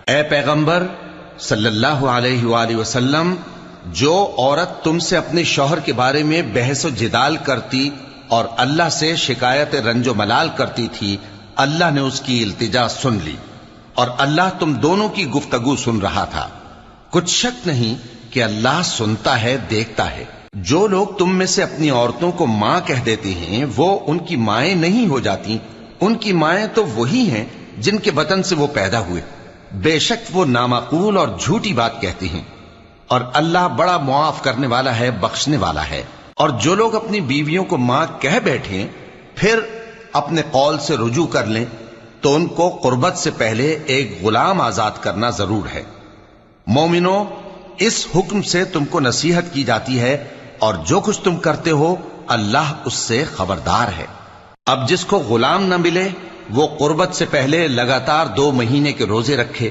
اے پیغمبر صلی اللہ علیہ وآلہ وسلم، جو عورت تم سے اپنے شوہر کے بارے میں بحث و جدال کرتی اور اللہ سے شکایت رنج و ملال کرتی تھی، اللہ نے اس کی التجا سن لی اور اللہ تم دونوں کی گفتگو سن رہا تھا۔ کچھ شک نہیں کہ اللہ سنتا ہے، دیکھتا ہے۔ جو لوگ تم میں سے اپنی عورتوں کو ماں کہہ دیتے ہیں وہ ان کی مائیں نہیں ہو جاتی، ان کی مائیں تو وہی ہیں جن کے بطن سے وہ پیدا ہوئے۔ بے شک وہ نامعقول اور جھوٹی بات کہتی ہیں، اور اللہ بڑا معاف کرنے والا ہے، بخشنے والا ہے۔ اور جو لوگ اپنی بیویوں کو ماں کہہ بیٹھیں پھر اپنے قول سے رجوع کر لیں تو ان کو قربت سے پہلے ایک غلام آزاد کرنا ضرور ہے۔ مومنو، اس حکم سے تم کو نصیحت کی جاتی ہے اور جو کچھ تم کرتے ہو اللہ اس سے خبردار ہے۔ اب جس کو غلام نہ ملے وہ قربت سے پہلے لگاتار 2 مہینے کے روزے رکھے،